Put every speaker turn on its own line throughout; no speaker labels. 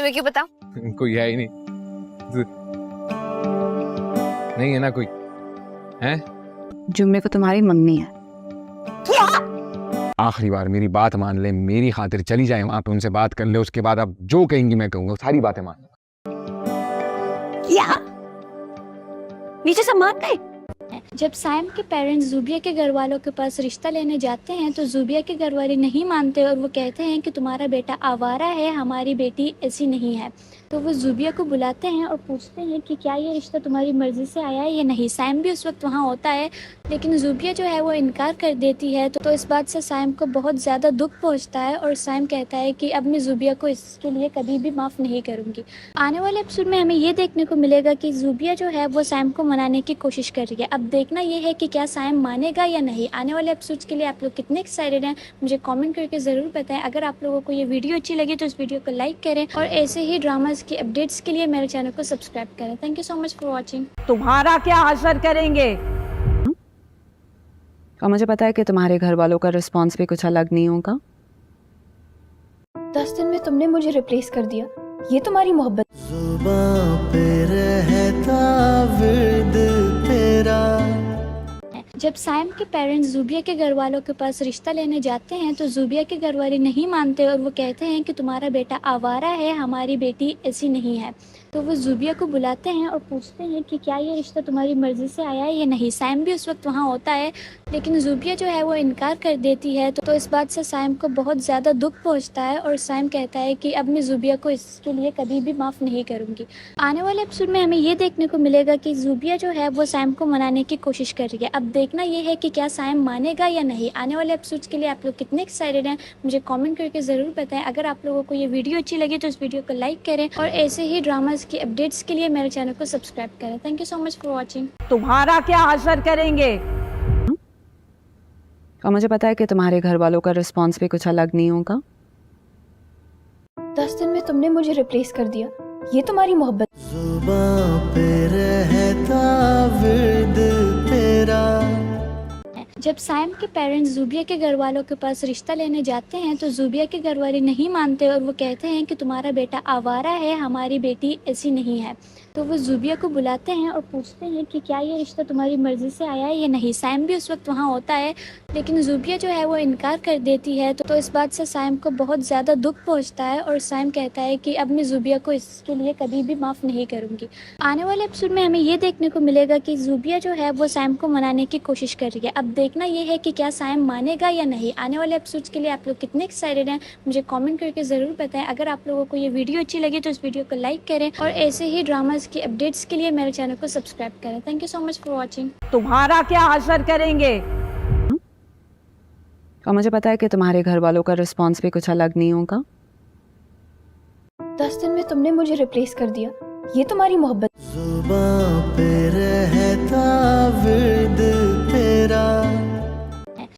तुम्हें क्यों पता?
कोई है ही नहीं। नहीं है ना कोई? है?
जुम्मे को तुम्हारी मंगनी है।
आखिरी बार मेरी बात मान ले, मेरी खातिर चली जाए वहां पे, उनसे बात कर ले, उसके बाद आप जो कहेंगी मैं कहूंगा, सारी बातें मान लो।
क्या? नीचे सब मान गए?
जब साइम के पेरेंट्स ज़ुबिया के घर वालों के पास रिश्ता लेने जाते हैं तो ज़ुबिया के घर वाले नहीं मानते और वो कहते हैं कि तुम्हारा बेटा आवारा है, हमारी बेटी ऐसी नहीं है। तो वो ज़ुबिया को बुलाते हैं और पूछते हैं कि क्या ये रिश्ता तुम्हारी मर्ज़ी से आया है या नहीं। साइम भी उस वक्त वहाँ होता है, लेकिन ज़ुबिया जो है वो इनकार कर देती है। तो इस बात से साइम को बहुत ज़्यादा दुख पहुँचता है और साइम कहता है कि अब मैं ज़ुबिया को इसके लिए कभी भी माफ़ नहीं करूँगी। आने वाले एपिसोड में हमें ये देखने को मिलेगा कि ज़ुबिया जो है वो साइम को मनाने की कोशिश कर रही है। अब देखना ये है कि क्या साइम मानेगा या नहीं। आने वाले एपिसोड्स के लिए आप लोग कितने एक्साइटेड हैं मुझे कमेंट करके ज़रूर बताएं। अगर आप लोगों को ये वीडियो अच्छी लगी तो इस वीडियो को लाइक करें और ऐसे ही ड्रामास की अपडेट्स के लिए मेरे चैनल को सब्सक्राइब करें। Thank you so much for watching.
तुम्हारा क्या असर करेंगे?
और मुझे पता है कि तुम्हारे घर वालों का रिस्पॉन्स भी कुछ अलग नहीं होगा।
10 दिन में तुमने मुझे रिप्लेस कर दिया, ये तुम्हारी मोहब्बत।
जुबां पे रहता विर्द तेरा।
जब साइम के पेरेंट्स ज़ुबिया के घर वालों के पास रिश्ता लेने जाते हैं तो ज़ुबिया के घर वाले नहीं मानते और वो कहते हैं कि तुम्हारा बेटा आवारा है, हमारी बेटी ऐसी नहीं है। तो वो ज़ुबिया को बुलाते हैं और पूछते हैं कि क्या ये रिश्ता तुम्हारी मर्ज़ी से आया है या नहीं। साइम भी उस वक्त वहाँ होता है, लेकिन ज़ुबिया जो है वो इनकार कर देती है। तो इस बात से साइम को बहुत ज़्यादा दुख पहुँचता है और साइम कहता है कि अब मैं ज़ुबिया को इसके लिए कभी भी माफ़ नहीं करूँगी। आने वाले एपिसोड में हमें ये देखने को मिलेगा कि ज़ुबिया जो है वो साइम को मनाने की कोशिश कर रही है। अब देखना ये है कि क्या साइम मानेगा या नहीं। आने वाले एपिसोड्स के लिए आप लोग कितने एक्साइटेड हैं मुझे कमेंट करके ज़रूर बताएं। अगर आप लोगों को ये वीडियो अच्छी लगी तो इस वीडियो को लाइक करें और ऐसे ही ड्रामास की अपडेट्स के लिए मेरे चैनल को सब्सक्राइब करें। Thank you so much for watching.
तुम्हारा क्या असर करेंगे?
और मुझे पता है कि तुम्हारे घर वालों का रिस्पॉन्स भी कुछ अलग नहीं होगा।
10 दिन में तुमने मुझे रिप्लेस कर दिया, ये तुम्हारी मोहब्बत।
जुबां पे रहता विर्द तेरा।
जब साइम के पेरेंट्स ज़ुबिया के घर वालों के पास रिश्ता लेने जाते हैं तो ज़ुबिया के घर वाले नहीं मानते और वो कहते हैं कि तुम्हारा बेटा आवारा है, हमारी बेटी ऐसी नहीं है। तो वो ज़ुबिया को बुलाते हैं और पूछते हैं कि क्या ये रिश्ता तुम्हारी मर्ज़ी से आया है या नहीं। साइम भी उस वक्त वहाँ होता है, लेकिन ज़ुबिया जो है वो इनकार कर देती है। तो इस बात से साइम को बहुत ज़्यादा दुख पहुँचता है और साइम कहता है कि अब मैं ज़ुबिया को इसके लिए कभी भी माफ़ नहीं करूँगी। आने वाले एपिसोड में हमें ये देखने को मिलेगा कि ज़ुबिया जो है वो साइम को मनाने की कोशिश कर रही है। अब देखना ये है कि क्या साइम मानेगा या नहीं। आने वाले एपिसोड्स के लिए आप लोग कितने एक्साइटेड हैं मुझे कमेंट करके ज़रूर बताएं। अगर आप लोगों को ये वीडियो अच्छी लगी तो इस वीडियो को लाइक करें और ऐसे ही ड्रामास की अपडेट्स के लिए मेरे चैनल को सब्सक्राइब करें। Thank you so much for watching.
तुम्हारा क्या असर करेंगे?
और मुझे पता है कि तुम्हारे घर वालों का रिस्पॉन्स भी कुछ अलग नहीं होगा।
10 दिन में तुमने मुझे रिप्लेस कर दिया, ये तुम्हारी मोहब्बत।
जुबां पे रहता विर्द तेरा।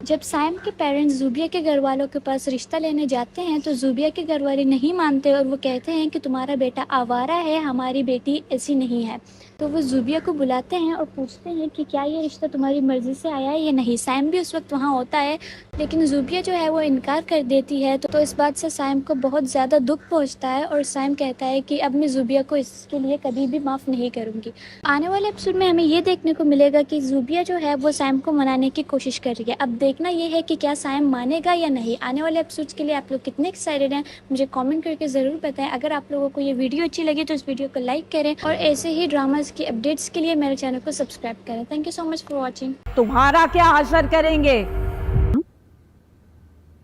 जब साइम के पेरेंट्स ज़ुबिया के घर वालों के पास रिश्ता लेने जाते हैं तो ज़ुबिया के घर वाले नहीं मानते और वो कहते हैं कि तुम्हारा बेटा आवारा है, हमारी बेटी ऐसी नहीं है। तो वो ज़ुबिया को बुलाते हैं और पूछते हैं कि क्या ये रिश्ता तुम्हारी मर्ज़ी से आया है या नहीं। साइम भी उस वक्त वहाँ होता है, लेकिन ज़ुबिया जो है वो इनकार कर देती है। तो इस बात से साइम को बहुत ज़्यादा दुख पहुँचता है और साइम कहता है कि अब मैं ज़ुबिया को इसके लिए कभी भी माफ़ नहीं करूँगी। आने वाले एपिसोड में हमें ये देखने को मिलेगा कि ज़ुबिया जो है वो साइम को मनाने की कोशिश कर रही है। अब देखना ये है कि क्या साइम मानेगा या नहीं। आने वाले एपिसोड्स के लिए आप लोग कितने एक्साइटेड हैं मुझे कमेंट करके ज़रूर बताएं। अगर आप लोगों को ये वीडियो अच्छी लगी तो इस वीडियो को लाइक करें और ऐसे ही ड्रामास की अपडेट्स के लिए मेरे चैनल को सब्सक्राइब करें। Thank you so much for watching.
तुम्हारा क्या असर करेंगे?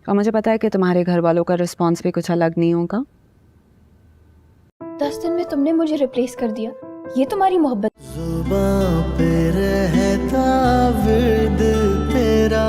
और मुझे पता है कि तुम्हारे घर वालों का रिस्पॉन्स भी कुछ अलग नहीं होगा।
10 दिन में तुमने मुझे रिप्लेस कर दिया, ये तुम्हारी मोहब्बत।
जुबां पे रहता विर्द तेरा।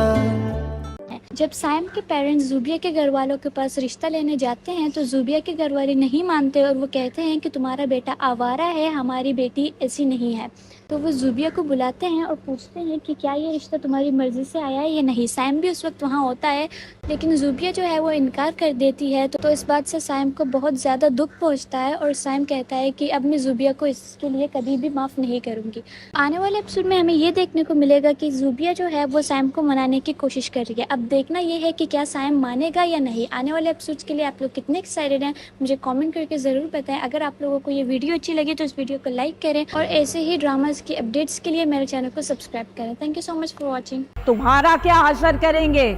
जब साइम के पेरेंट्स ज़ुबिया के घर वालों के पास रिश्ता लेने जाते हैं तो ज़ुबिया के घर वाले नहीं मानते और वो कहते हैं कि तुम्हारा बेटा आवारा है, हमारी बेटी ऐसी नहीं है। तो वो ज़ूबिया को बुलाते हैं और पूछते हैं कि क्या ये रिश्ता तुम्हारी मर्ज़ी से आया है या नहीं। साइम भी उस वक्त वहाँ होता है, लेकिन ज़ूबिया जो है वो इनकार कर देती है। तो इस बात से साइम को बहुत ज़्यादा दुख पहुँचता है और साइम कहता है कि अब मैं ज़ूबिया को इसके लिए कभी भी माफ़ नहीं करूँगी। आने वाले एपिसोड में हमें ये देखने को मिलेगा कि ज़ूबिया जो है वो साइम को मनाने की कोशिश कर रही है। अब देखना ये है कि क्या साइम मानेगा या नहीं। आने वाले एपिसोड्स के लिए आप लोग कितने एक्साइटेड हैं मुझे कमेंट करके ज़रूर बताएं। अगर आप लोगों को ये वीडियो अच्छी लगी तो इस वीडियो को लाइक करें और ऐसे ही ड्रामास की अपडेट्स के लिए मेरे चैनल को सब्सक्राइब करें। Thank you so much for watching.
तुम्हारा क्या असर करेंगे?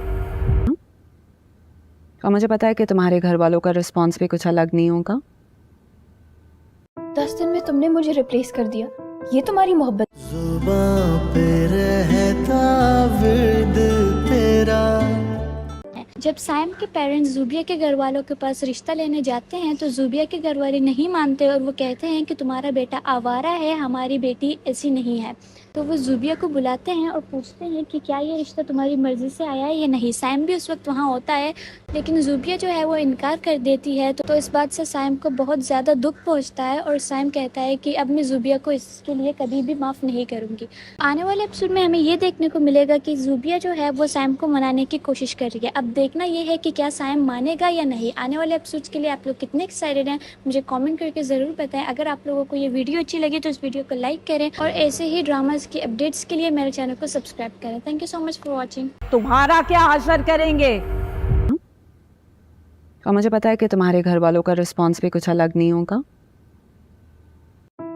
और मुझे पता है कि तुम्हारे घर वालों का रिस्पॉन्स भी कुछ अलग नहीं होगा।
10 दिन में तुमने मुझे रिप्लेस कर दिया, ये तुम्हारी मोहब्बत।
जुबां पे रहता विर्द तेरा।
जब साइम के पेरेंट्स ज़ूबिया के घर वालों के पास रिश्ता लेने जाते हैं तो ज़ूबिया के घर वाले नहीं मानते और वो कहते हैं कि तुम्हारा बेटा आवारा है, हमारी बेटी ऐसी नहीं है। तो वो ज़ूबिया को बुलाते हैं और पूछते हैं कि क्या ये रिश्ता तुम्हारी मर्ज़ी से आया है या नहीं। साइम भी उस वक्त वहाँ होता है, लेकिन ज़ूबिया जो है वो इनकार कर देती है। तो इस बात से साइम को बहुत ज़्यादा दुख पहुँचता है और साइम कहता है कि अब मैं ज़ूबिया को इसके लिए कभी भी माफ़ नहीं करूँगी। आने वाले एपिसोड में हमें ये देखने को मिलेगा कि ज़ूबिया जो है वो साइम को मनाने की कोशिश कर रही है। अब देखना ये है कि क्या साइम मानेगा या नहीं। आने वाले एपिसोड्स के लिए आप लोग कितने एक्साइटेड हैं मुझे कमेंट करके ज़रूर बताएं। अगर आप लोगों को ये वीडियो अच्छी लगी तो इस वीडियो को लाइक करें और ऐसे ही ड्रामास की अपडेट्स के लिए मेरे चैनल को सब्सक्राइब करें। Thank you so much for watching.
तुम्हारा क्या असर करेंगे?
और मुझे पता है कि तुम्हारे घर वालों का रिस्पॉन्स भी कुछ अलग नहीं होगा।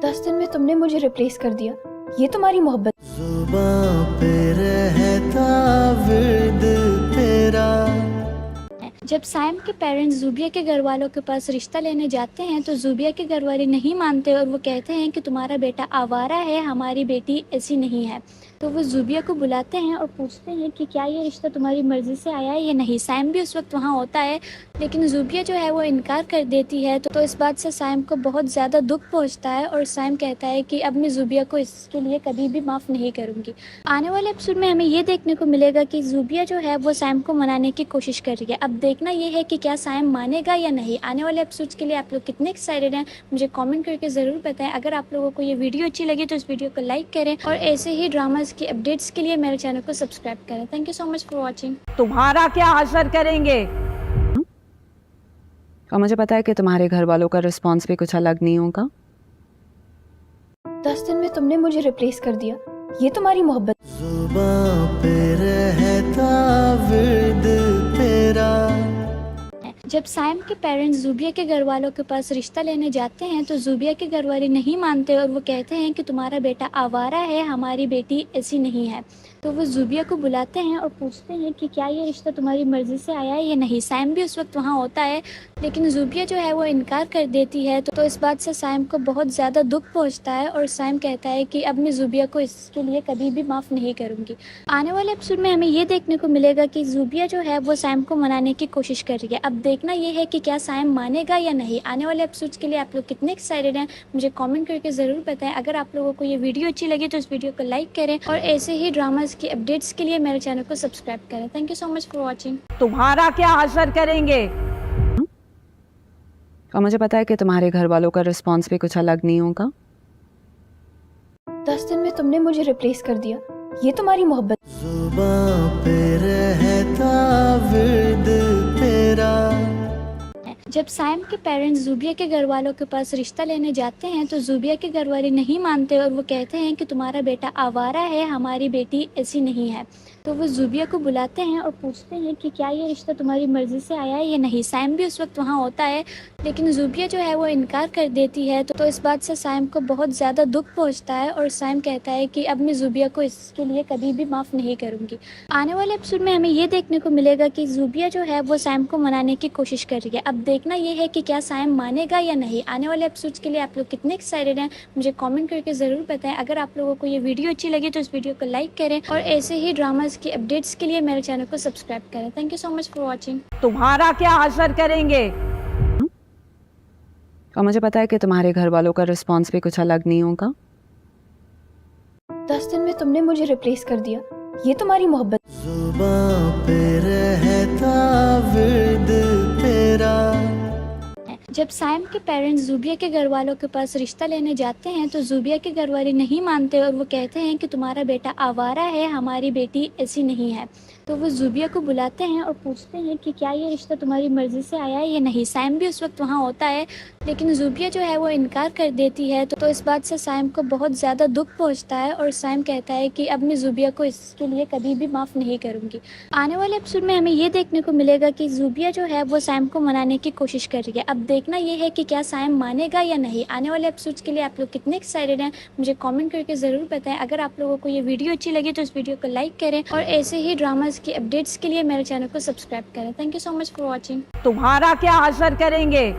10 दिन में तुमने मुझे रिप्लेस कर दिया, ये तुम्हारी मोहब्बत।
जुबां पे रहता विर्द तेरा।
जब साइम के पेरेंट्स ज़ूबिया के घर वालों के पास रिश्ता लेने जाते हैं तो ज़ूबिया के घर वाले नहीं मानते और वो कहते हैं कि तुम्हारा बेटा आवारा है, हमारी बेटी ऐसी नहीं है। तो वो ज़ूबिया को बुलाते हैं और पूछते हैं कि क्या ये रिश्ता तुम्हारी मर्ज़ी से आया है या नहीं। साइम भी उस वक्त वहाँ होता है, लेकिन ज़ूबिया जो है वो इनकार कर देती है। तो इस बात से साइम को बहुत ज़्यादा दुख पहुँचता है और साइम कहता है कि अब मैं ज़ूबिया को इसके लिए कभी भी माफ़ नहीं करूँगी। आने वाले एपिसोड में हमें ये देखने को मिलेगा कि ज़ूबिया जो है वो साइम को मनाने की कोशिश कर रही है। अब देखना ये है कि क्या साइम मानेगा या नहीं। आने वाले एपिसोड्स के लिए आप लोग कितने एक्साइटेड हैं मुझे कमेंट करके ज़रूर बताएं। अगर आप लोगों को ये वीडियो अच्छी लगी तो इस वीडियो को लाइक करें और ऐसे ही ड्रामास की अपडेट्स के लिए मेरे चैनल को सब्सक्राइब करें। Thank you so much for watching.
तुम्हारा क्या असर करेंगे?
और मुझे पता है कि तुम्हारे घर वालों का रिस्पॉन्स भी कुछ अलग नहीं होगा।
10 दिन में तुमने मुझे रिप्लेस कर दिया, ये तुम्हारी मोहब्बत।
जुबां पे रहता विर्द तेरा।
जब साइम के पेरेंट्स ज़ूबिया के घर वालों के पास रिश्ता लेने जाते हैं तो ज़ूबिया के घर वाले नहीं मानते और वो कहते हैं कि तुम्हारा बेटा आवारा है, हमारी बेटी ऐसी नहीं है। तो वो ज़ूबिया को बुलाते हैं और पूछते हैं कि क्या ये रिश्ता तुम्हारी मर्ज़ी से आया है या नहीं। साइम भी उस वक्त वहाँ होता है, लेकिन ज़ूबिया जो है वो इनकार कर देती है। तो इस बात से साइम को बहुत ज़्यादा दुख पहुँचता है और साइम कहता है कि अब मैं ज़ूबिया को इसके लिए कभी भी माफ़ नहीं करूँगी। आने वाले एपिसोड में हमें ये देखने को मिलेगा कि ज़ूबिया जो है वो साइम को मनाने की कोशिश कर रही है। अब देखना ये है कि क्या साइम मानेगा या नहीं। आने वाले एपिसोड्स के लिए आप लोग कितने एक्साइटेड हैं मुझे कमेंट करके ज़रूर बताएं। अगर आप लोगों को ये वीडियो अच्छी लगी तो इस वीडियो को लाइक करें और ऐसे ही ड्रामास की अपडेट्स के लिए मेरे चैनल को सब्सक्राइब करें। Thank you so much for watching.
तुम्हारा क्या असर करेंगे?
और मुझे पता है कि तुम्हारे घर वालों का रिस्पॉन्स भी कुछ अलग नहीं होगा।
10 दिन में तुमने मुझे रिप्लेस कर दिया, ये तुम्हारी मोहब्बत।
जुबां पे रहता विर्द तेरा।
जब साइम के पेरेंट्स ज़ूबिया के घर वालों के पास रिश्ता लेने जाते हैं तो ज़ूबिया के घर वाले नहीं मानते और वो कहते हैं कि तुम्हारा बेटा आवारा है, हमारी बेटी ऐसी नहीं है। तो वो ज़ूबिया को बुलाते हैं और पूछते हैं कि क्या ये रिश्ता तुम्हारी मर्ज़ी से आया है या नहीं। साइम भी उस वक्त वहाँ होता है, लेकिन ज़ूबिया जो है वो इनकार कर देती है। तो इस बात से साइम को बहुत ज़्यादा दुख पहुँचता है और साइम कहता है कि अब मैं ज़ूबिया को इसके लिए कभी भी माफ़ नहीं करूँगी। आने वाले एपिसोड में हमें ये देखने को मिलेगा कि ज़ूबिया जो है वो साइम को मनाने की कोशिश कर रही है। अब देखना ये है कि क्या साइम मानेगा या नहीं। आने वाले एपिसोड्स के लिए आप लोग कितने एक्साइटेड हैं मुझे कमेंट करके ज़रूर बताएं। अगर आप लोगों को ये वीडियो अच्छी लगी तो इस वीडियो को लाइक करें और ऐसे ही ड्रामास की अपडेट्स के लिए मेरे चैनल को सब्सक्राइब करें। Thank you so much for watching.
तुम्हारा क्या असर करेंगे?
और मुझे पता है कि तुम्हारे घर वालों का रिस्पॉन्स भी कुछ अलग नहीं होगा।
10 दिन में तुमने मुझे रिप्लेस कर दिया, ये तुम्हारी मोहब्बत।
जुबां पे रहता विर्द तेरा।
जब साइम के पेरेंट्स ज़ूबिया के घर वालों के पास रिश्ता लेने जाते हैं तो ज़ूबिया के घर वाले नहीं मानते और वो कहते हैं कि तुम्हारा बेटा आवारा है, हमारी बेटी ऐसी नहीं है। तो वो ज़ूबिया को बुलाते हैं और पूछते हैं कि क्या ये रिश्ता तुम्हारी मर्ज़ी से आया है या नहीं। साइम भी उस वक्त वहाँ होता है, लेकिन ज़ूबिया जो है वो इनकार कर देती है। तो इस बात से साइम को बहुत ज़्यादा दुख पहुँचता है और साइम कहता है कि अब मैं ज़ूबिया को इसके लिए कभी भी माफ़ नहीं करूँगी। आने वाले एपिसोड में हमें ये देखने को मिलेगा कि ज़ूबिया जो है वो साइम को मनाने की कोशिश कर रही है। अब देखना ये है कि क्या साइम मानेगा या नहीं। आने वाले एपिसोड्स के लिए आप लोग कितने एक्साइटेड हैं मुझे कमेंट करके ज़रूर बताएं। अगर आप लोगों को ये वीडियो अच्छी लगी तो इस वीडियो को लाइक करें और ऐसे ही ड्रामाज की अपडेट्स के लिए मेरे चैनल को सब्सक्राइब करें। Thank you so much for watching.
तुम्हारा क्या असर करेंगे?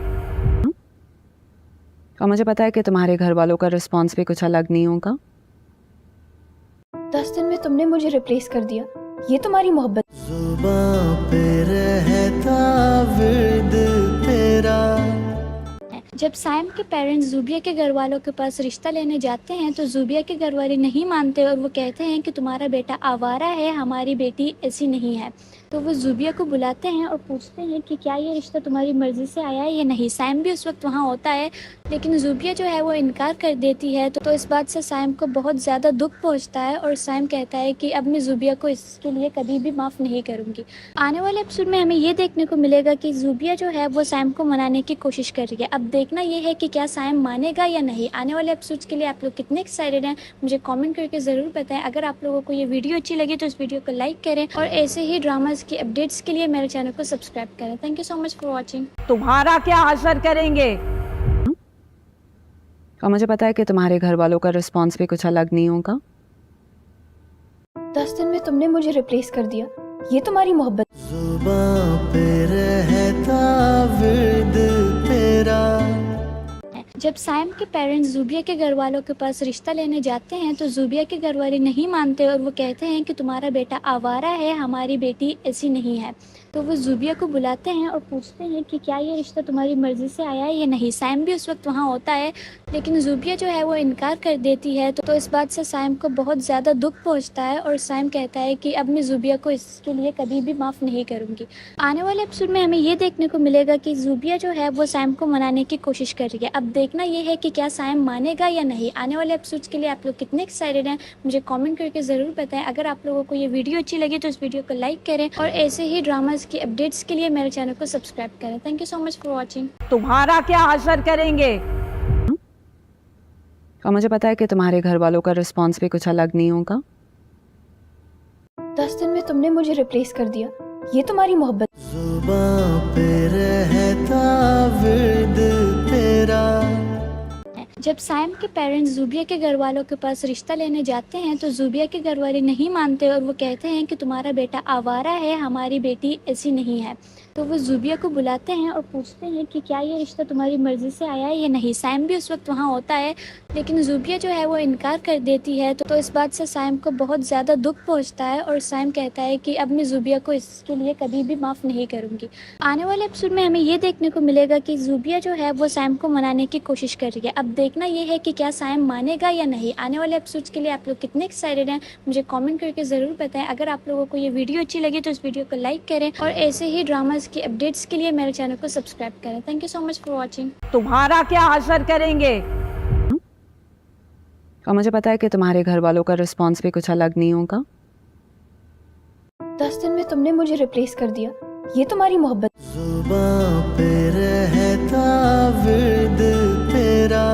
और मुझे पता है कि तुम्हारे घर वालों का रिस्पॉन्स भी कुछ अलग नहीं होगा।
10 दिन में तुमने मुझे रिप्लेस कर दिया, ये तुम्हारी मोहब्बत।
जुबां पे रहता विर्द तेरा।
जब साइम के पेरेंट्स ज़ूबिया के घर वालों के पास रिश्ता लेने जाते हैं तो ज़ूबिया के घर वाले नहीं मानते और वो कहते हैं कि तुम्हारा बेटा आवारा है, हमारी बेटी ऐसी नहीं है। तो वो ज़ूबिया को बुलाते हैं और पूछते हैं कि क्या ये रिश्ता तुम्हारी मर्ज़ी से आया है या नहीं। साइम भी उस वक्त वहाँ होता है, लेकिन ज़ूबिया जो है वो इनकार कर देती है। तो इस बात से साइम को बहुत ज़्यादा दुख पहुँचता है और साइम कहता है कि अब मैं ज़ूबिया को इसके लिए कभी भी माफ़ नहीं करूँगी। आने वाले एपिसोड में हमें ये देखने को मिलेगा कि ज़ूबिया जो है वो साइम को मनाने की कोशिश कर रही है। अब देखना ये है कि क्या साइम मानेगा या नहीं। आने वाले एपिसोड्स के लिए आप लोग कितने एक्साइटेड हैं मुझे कमेंट करके ज़रूर बताएं। अगर आप लोगों को ये वीडियो अच्छी लगी तो इस वीडियो को लाइक करें और ऐसे ही ड्रामाज की अपडेट्स के लिए मेरे चैनल को सब्सक्राइब करें। Thank you so much for watching.
तुम्हारा क्या असर करेंगे?
और मुझे पता है कि तुम्हारे घर वालों का रिस्पॉन्स भी कुछ अलग नहीं होगा।
10 दिन में तुमने मुझे रिप्लेस कर दिया, ये तुम्हारी मोहब्बत।
जुबां पे रहता विर्द तेरा।
जब साइम के पेरेंट्स ज़ूबिया के घर वालों के पास रिश्ता लेने जाते हैं तो ज़ूबिया के घर वाले नहीं मानते और वो कहते हैं कि तुम्हारा बेटा आवारा है, हमारी बेटी ऐसी नहीं है। तो वो ज़ूबिया को बुलाते हैं और पूछते हैं कि क्या ये रिश्ता तुम्हारी मर्ज़ी से आया है या नहीं। साइम भी उस वक्त वहाँ होता है, लेकिन ज़ूबिया जो है वो इनकार कर देती है। तो इस बात से साइम को बहुत ज़्यादा दुख पहुँचता है और साइम कहता है कि अब मैं ज़ूबिया को इसके लिए कभी भी माफ़ नहीं करूँगी। आने वाले एपिसोड में हमें ये देखने को मिलेगा कि ज़ूबिया जो है वो साइम को मनाने की कोशिश कर रही है। अब देखना ये है कि क्या साइम मानेगा या नहीं। आने वाले एपिसोड्स के लिए आप लोग कितने एक्साइटेड हैं मुझे कमेंट करके ज़रूर बताएं। अगर आप लोगों को ये वीडियो अच्छी लगी तो इस वीडियो को लाइक करें और ऐसे ही ड्रामाज की अपडेट्स के लिए मेरे चैनल को सब्सक्राइब करें। Thank you so much for watching.
तुम्हारा क्या असर करेंगे?
और मुझे पता है कि तुम्हारे घर वालों का रिस्पॉन्स भी कुछ अलग नहीं होगा।
10 दिन में तुमने मुझे रिप्लेस कर दिया, ये तुम्हारी मोहब्बत।
जुबां पे रहता विर्द तेरा।
जब साइम के पेरेंट्स ज़ूबिया के घर वालों के पास रिश्ता लेने जाते हैं तो ज़ूबिया के घर वाले नहीं मानते और वो कहते हैं कि तुम्हारा बेटा आवारा है, हमारी बेटी ऐसी नहीं है। तो वो ज़ूबिया को बुलाते हैं और पूछते हैं कि क्या ये रिश्ता तुम्हारी मर्ज़ी से आया है या नहीं। साइम भी उस वक्त वहाँ होता है, लेकिन ज़ूबिया जो है वो इनकार कर देती है। तो इस बात से साइम को बहुत ज़्यादा दुख पहुँचता है और साइम कहता है कि अब मैं ज़ूबिया को इसके लिए कभी भी माफ़ नहीं करूँगी। आने वाले एपिसोड में हमें ये देखने को मिलेगा कि ज़ूबिया जो है वो साइम को मनाने की कोशिश कर रही है। अब देखना ये है कि क्या साइम मानेगा या नहीं। आने वाले एपिसोड्स के लिए आप लोग कितने एक्साइटेड हैं मुझे कमेंट करके ज़रूर बताएं। अगर आप लोगों को ये वीडियो अच्छी लगी तो इस वीडियो को लाइक करें और ऐसे ही ड्रामाज की अपडेट्स के लिए मेरे चैनल को सब्सक्राइब करें। Thank you so much for watching.
तुम्हारा क्या असर करेंगे?
और मुझे पता है कि तुम्हारे घर वालों का रिस्पॉन्स भी कुछ अलग नहीं होगा।
10 दिन में तुमने मुझे रिप्लेस कर दिया, ये तुम्हारी मोहब्बत।
जुबां पे रहता विर्द तेरा।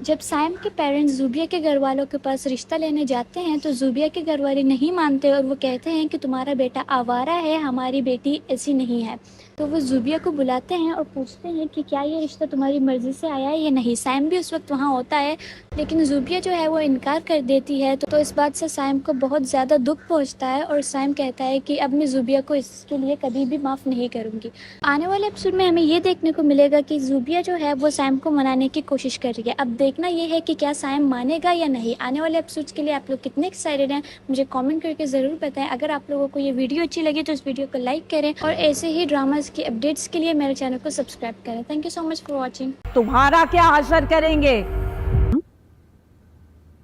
जब साइम के पेरेंट्स ज़ूबिया के घर वालों के पास रिश्ता लेने जाते हैं तो ज़ूबिया के घर वाले नहीं मानते और वो कहते हैं कि तुम्हारा बेटा आवारा है, हमारी बेटी ऐसी नहीं है। तो वो ज़ूबिया को बुलाते हैं और पूछते हैं कि क्या ये रिश्ता तुम्हारी मर्ज़ी से आया है या नहीं। साइम भी उस वक्त वहाँ होता है, लेकिन ज़ूबिया जो है वो इनकार कर देती है। तो इस बात से साइम को बहुत ज़्यादा दुख पहुँचता है और साइम कहता है कि अब मैं ज़ूबिया को इसके लिए कभी भी माफ़ नहीं करूँगी। आने वाले एपिसोड में हमें ये देखने को मिलेगा कि ज़ूबिया जो है वो साइम को मनाने की कोशिश कर रही है। अब देखना ये है कि क्या साइम मानेगा या नहीं। आने वाले एपिसोड्स के लिए आप लोग कितने एक्साइटेड हैं मुझे कमेंट करके ज़रूर बताएं। अगर आप लोगों को ये वीडियो अच्छी लगी तो इस वीडियो को लाइक करें और ऐसे ही ड्रामाज की अपडेट्स के लिए मेरे चैनल को सब्सक्राइब करें। Thank you so much for watching.
तुम्हारा क्या असर करेंगे?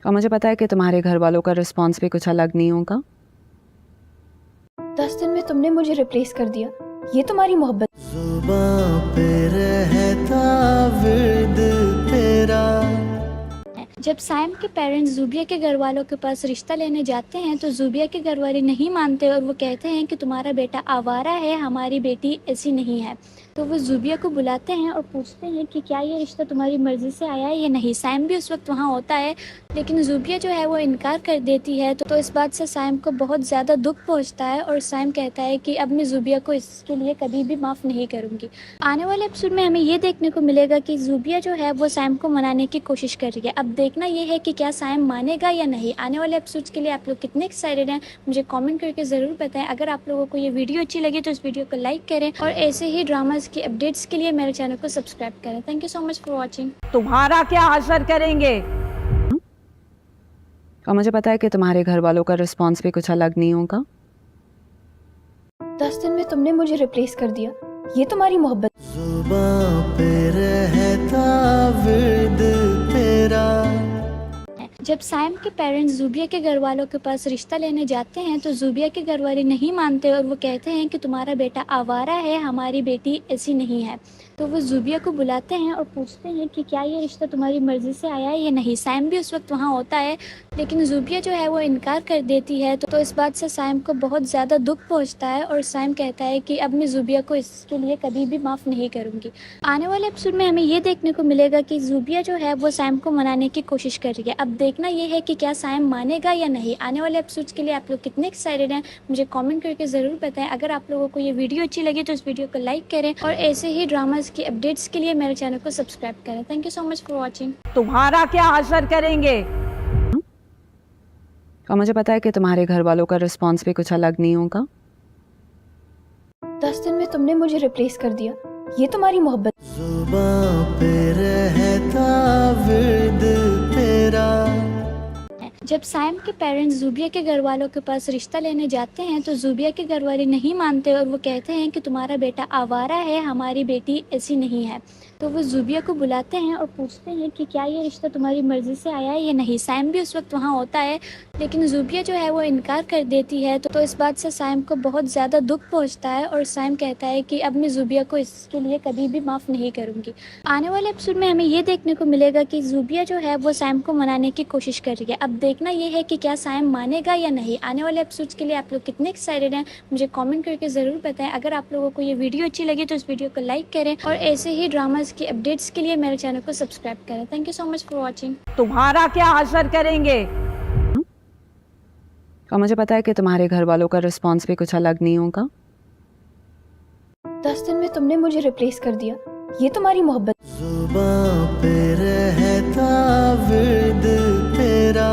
और मुझे पता है कि तुम्हारे घर वालों का रिस्पॉन्स भी कुछ अलग नहीं होगा।
10 दिन में तुमने मुझे रिप्लेस कर दिया, ये तुम्हारी मोहब्बत।
जुबां पे
जब साइम के पेरेंट्स ज़ूबिया के घर वालों के पास रिश्ता लेने जाते हैं तो ज़ूबिया के घर वाले नहीं मानते और वो कहते हैं कि तुम्हारा बेटा आवारा है, हमारी बेटी ऐसी नहीं है। तो वो ज़ूबिया को बुलाते हैं और पूछते हैं कि क्या ये रिश्ता तुम्हारी मर्ज़ी से आया है या नहीं। साइम भी उस वक्त वहाँ होता है, लेकिन ज़ूबिया जो है वो इनकार कर देती है। तो इस बात से साइम को बहुत ज़्यादा दुख पहुँचता है और साइम कहता है कि अब मैं ज़ूबिया को इसके लिए कभी भी माफ़ नहीं करूँगी। आने वाले एपिसोड में हमें ये देखने को मिलेगा कि ज़ूबिया जो है वो साइम को मनाने की कोशिश कर रही है। अब देखना ये है कि क्या साइम मानेगा या नहीं। आने वाले एपिसोड्स के लिए आप लोग कितने एक्साइटेड हैं मुझे कमेंट करके ज़रूर बताएं। अगर आप लोगों को ये वीडियो अच्छी लगी तो इस वीडियो को लाइक करें और ऐसे ही ड्रामास की अपडेट्स के लिए मेरे चैनल को सब्सक्राइब करें। Thank you so much for watching.
तुम्हारा क्या हशर करेंगे।
और मुझे पता है कि तुम्हारे घर वालों का रिस्पॉन्स भी कुछ अलग नहीं होगा।
10 दिन में तुमने मुझे रिप्लेस कर दिया, ये तुम्हारी मोहब्बत।
जुबां पे रहता विर्द तेरा।
जब साइम के पेरेंट्स ज़ूबिया के घर वालों के पास रिश्ता लेने जाते हैं तो ज़ूबिया के घर वाले नहीं मानते और वो कहते हैं कि तुम्हारा बेटा आवारा है, हमारी बेटी ऐसी नहीं है। तो वो ज़ूबिया को बुलाते हैं और पूछते हैं कि क्या ये रिश्ता तुम्हारी मर्ज़ी से आया है या नहीं। साइम भी उस वक्त वहाँ होता है, लेकिन ज़ूबिया जो है वो इनकार कर देती है। तो इस बात से साइम को बहुत ज़्यादा दुख पहुँचता है और साइम कहता है कि अब मैं ज़ूबिया को इसके लिए कभी भी माफ़ नहीं करूँगी। आने वाले एपिसोड में हमें ये देखने को मिलेगा कि ज़ूबिया जो है वो साइम को मनाने की कोशिश कर रही है। अब देखना ये है कि क्या साइम मानेगा या नहीं। आने वाले एपिसोड्स के लिए आप लोग कितने एक्साइटेड हैं मुझे कमेंट करके ज़रूर बताएं। अगर आप लोगों को ये वीडियो अच्छी लगी तो इस वीडियो को लाइक करें और ऐसे ही ड्रामास की अपडेट्स के लिए मेरे चैनल को सब्सक्राइब करें। Thank you so much for watching.
तुम्हारा क्या हशर करेंगे।
और मुझे पता है कि तुम्हारे घर वालों का रिस्पॉन्स भी कुछ अलग नहीं होगा।
10 दिन में तुमने मुझे रिप्लेस कर दिया, ये तुम्हारी मोहब्बत।
जुबां पे रहता विर्द तेरा।
जब साइम के पेरेंट्स ज़ूबिया के घर वालों के पास रिश्ता लेने जाते हैं तो ज़ूबिया के घर वाले नहीं मानते और वो कहते हैं कि तुम्हारा बेटा आवारा है, हमारी बेटी ऐसी नहीं है। तो वो ज़ूबिया को बुलाते हैं और पूछते हैं कि क्या ये रिश्ता तुम्हारी मर्ज़ी से आया है या नहीं। साइम भी उस वक्त वहाँ होता है, लेकिन ज़ूबिया जो है वो इनकार कर देती है। तो इस बात से साइम को बहुत ज़्यादा दुख पहुँचता है और साइम कहता है कि अब मैं ज़ूबिया को इसके लिए कभी भी माफ़ नहीं करूँगी। आने वाले एपिसोड में हमें ये देखने को मिलेगा कि ज़ूबिया जो है वो साइम को मनाने की कोशिश कर रही है। अब देखना ये है कि क्या साइम मानेगा या नहीं। आने वाले एपिसोड्स के लिए आप लोग कितने एक्साइटेड हैं मुझे कमेंट करके ज़रूर बताएं। अगर आप लोगों को ये वीडियो अच्छी लगी तो इस वीडियो को लाइक करें और ऐसे ही ड्रामास की अपडेट्स के लिए मेरे चैनल को सब्सक्राइब करें। Thank you so much for watching.
तुम्हारा क्या हशर करेंगे।
और मुझे पता है कि तुम्हारे घर वालों का रिस्पॉन्स भी कुछ अलग नहीं होगा।
10 दिन में तुमने मुझे रिप्लेस कर दिया, ये तुम्हारी मोहब्बत।
जुबां पे रहता विर्द तेरा।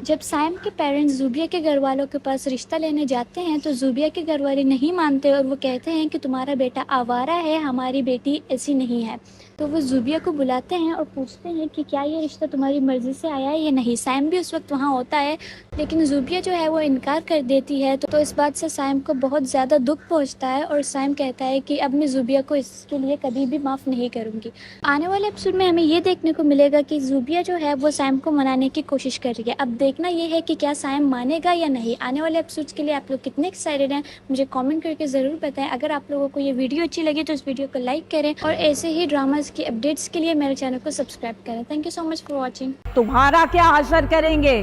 जब साइम के पेरेंट्स ज़ूबिया के घर वालों के पास रिश्ता लेने जाते हैं तो ज़ूबिया के घर वाले नहीं मानते और वो कहते हैं कि तुम्हारा बेटा आवारा है, हमारी बेटी ऐसी नहीं है। तो वो ज़ूबिया को बुलाते हैं और पूछते हैं कि क्या ये रिश्ता तुम्हारी मर्ज़ी से आया है या नहीं। साइम भी उस वक्त वहाँ होता है, लेकिन ज़ूबिया जो है वो इनकार कर देती है। तो इस बात से साइम को बहुत ज़्यादा दुख पहुँचता है और साइम कहता है कि अब मैं ज़ूबिया को इसके लिए कभी भी माफ़ नहीं करूँगी। आने वाले एपिसोड में हमें ये देखने को मिलेगा कि ज़ूबिया जो है वो साइम को मनाने की कोशिश कर रही है। अब देखना ये है कि क्या साइम मानेगा या नहीं। आने वाले एपिसोड्स के लिए आप लोग कितने एक्साइटेड हैं मुझे कमेंट करके ज़रूर बताएं। अगर आप लोगों को ये वीडियो अच्छी लगी तो इस वीडियो को लाइक करें और ऐसे ही ड्रामास की अपडेट्स के लिए मेरे चैनल को सब्सक्राइब करें। Thank you so much for watching.
तुम्हारा क्या हशर करेंगे।